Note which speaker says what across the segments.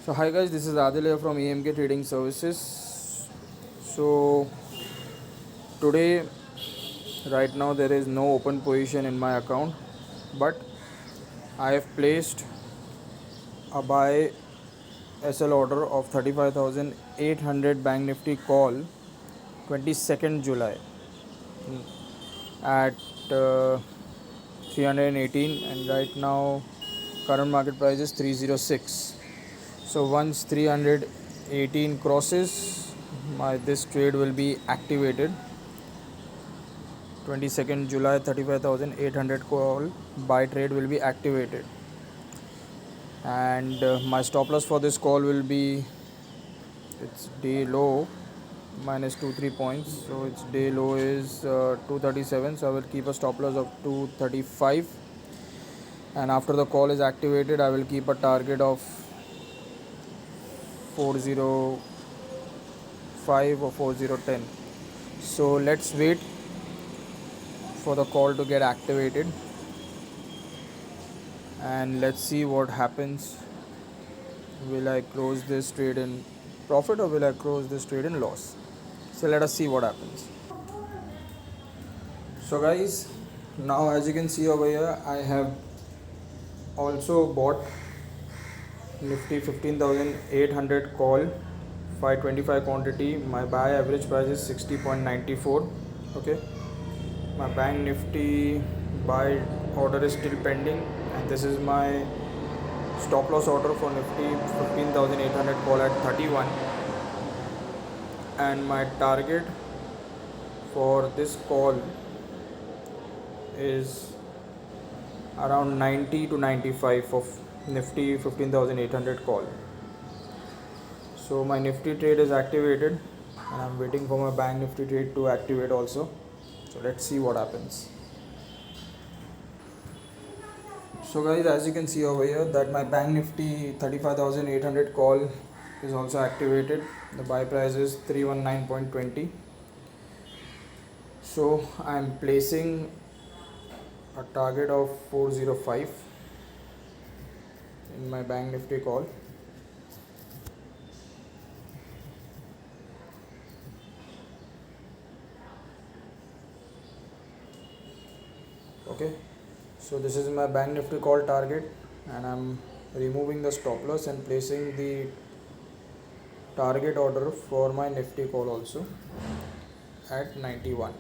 Speaker 1: So hi guys, this is Adil here from EMK Trading Services. So today, right now there is no open position in my account, but I have placed a buy SL order of 35,800 Bank Nifty call 22nd July at 318, and right now current market price is 306. So once 318 crosses, this trade will be activated. 22nd July, 35,800 call buy trade will be activated, and my stop loss for this call will be, its day low minus 2-3 points, so its day low is 237, so I will keep a stop loss of 235, and after the call is activated I will keep a target of 4005 or 4010. So let's wait for the call to get activated and let's see what happens. Will I close this trade in profit or will I close this trade in loss? So let us see what happens. So guys, now as you can see over here, I have also bought Nifty 15,800 call 525 quantity. My buy average price is 60.94. Okay, my bank Nifty buy order is still pending, and this is my stop loss order for Nifty 15,800 call at 31, and my target for this call is around 90 to 95 of Nifty 15,800 call. So my Nifty trade is activated and I'm waiting for my bank Nifty trade to activate also. So let's see what happens. So guys, as you can see over here that my bank Nifty 35,800 call is also activated. The buy price is 319.20. So I'm placing a target of 405 in my bank Nifty call. Okay, so this is my bank Nifty call target, and I'm removing the stop loss and placing the target order for my Nifty call also at 91.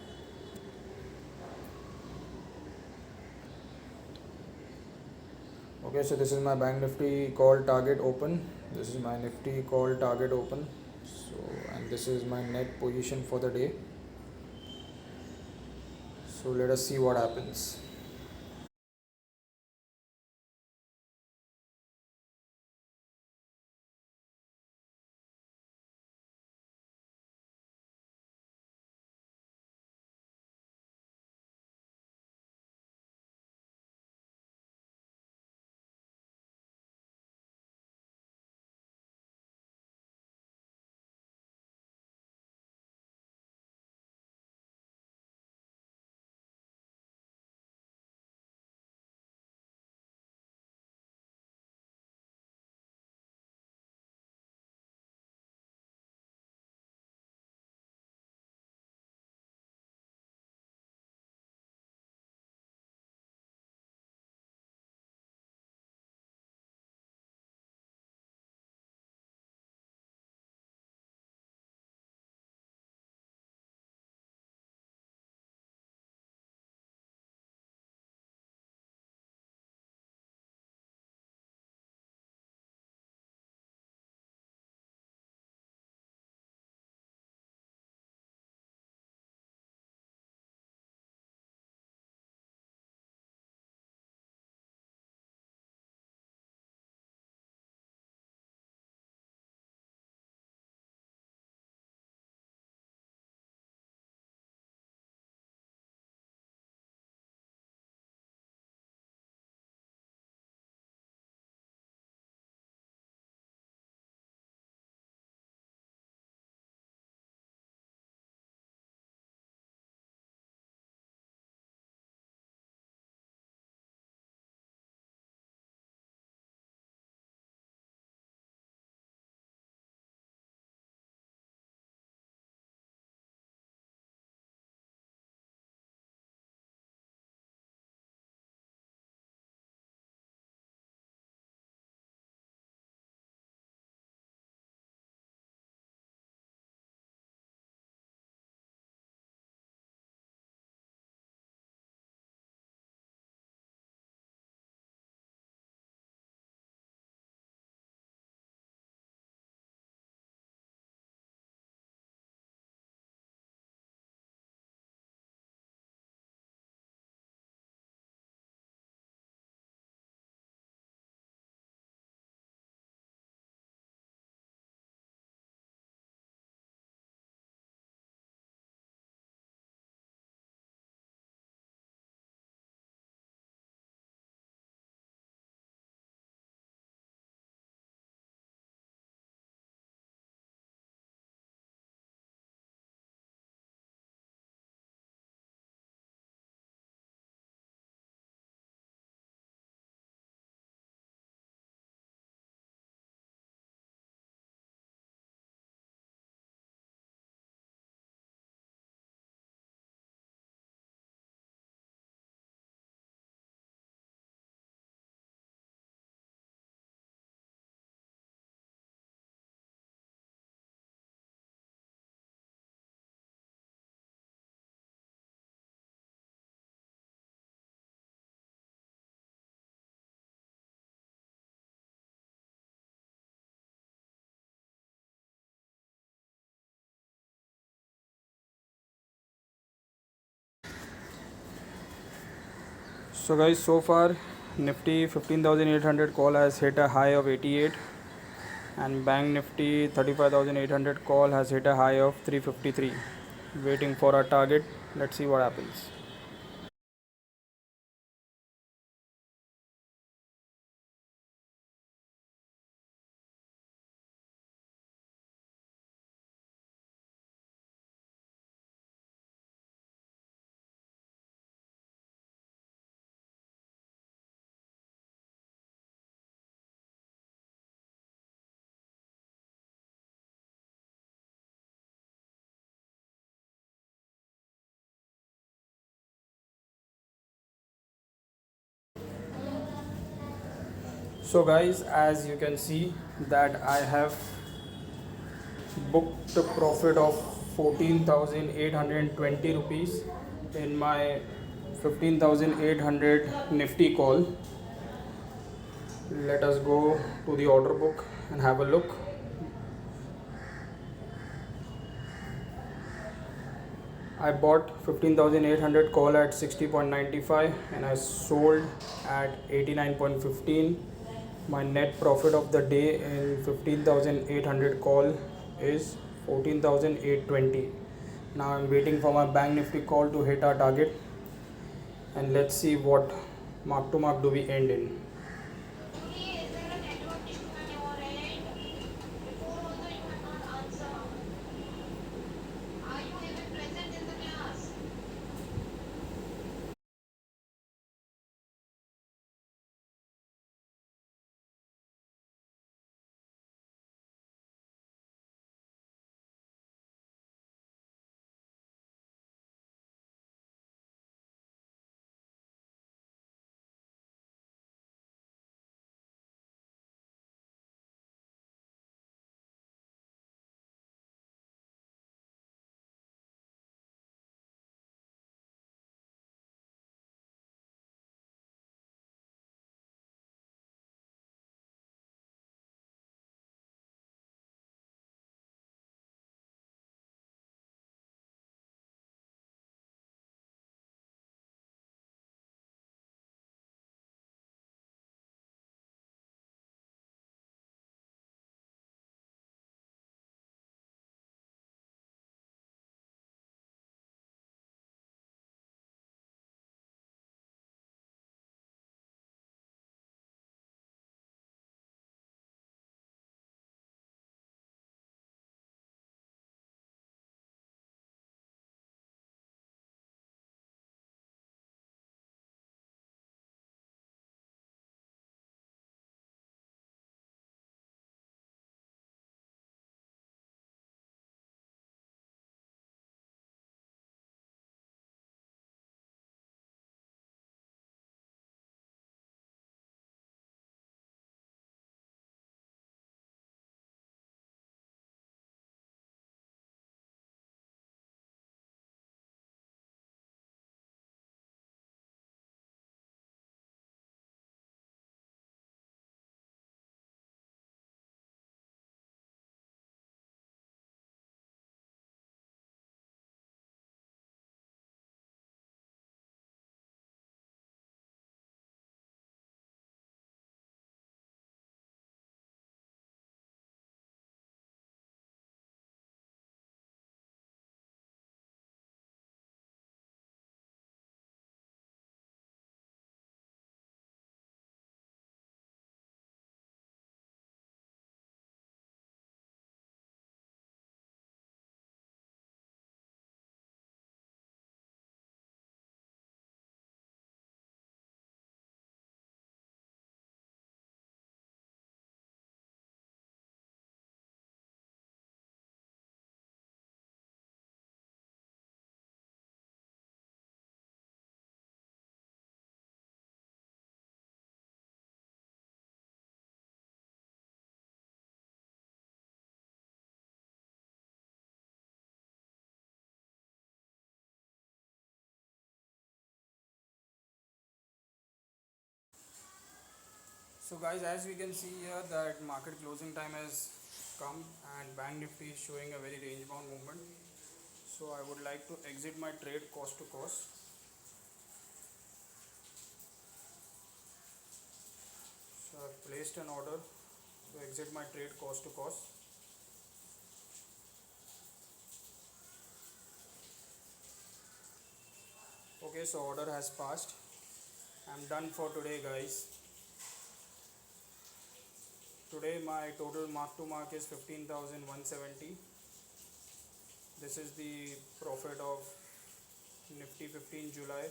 Speaker 1: Okay, so this is my bank Nifty call target open. This is my Nifty call target open. So, and this is my net position for the day. So let us see what happens. So guys, so far Nifty 15,800 call has hit a high of 88, and Bank Nifty 35,800 call has hit a high of 353. Waiting for our target. Let's see what happens. So guys, as you can see that I have booked a profit of 14,820 rupees in my 15,800 Nifty call. Let us go to the order book and have a look. I bought 15,800 call at 60.95 and I sold at 89.15. My net profit of the day in 15,800 call is 14,820. Now I'm waiting for my Bank Nifty call to hit our target, and let's see what mark to mark do we end in.
Speaker 2: Is there a network issue on your end? Before also you have not answered. Are you even present in the class?
Speaker 1: So guys, as we can see here that market closing time has come and Bank Nifty is showing a very range bound movement. So I would like to exit my trade cost to cost. So I've placed an order to exit my trade cost to cost. Okay, so order has passed. I'm done for today, guys. Today my total mark to mark is 15,170. This is the profit of Nifty 15 July,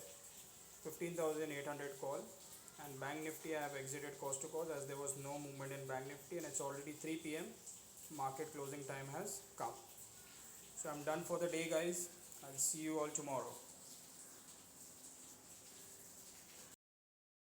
Speaker 1: 15,800 call. And Bank Nifty I have exited cost to cost as there was no movement in Bank Nifty and it's already 3 p.m. Market closing time has come. So I'm done for the day, guys. I'll see you all tomorrow.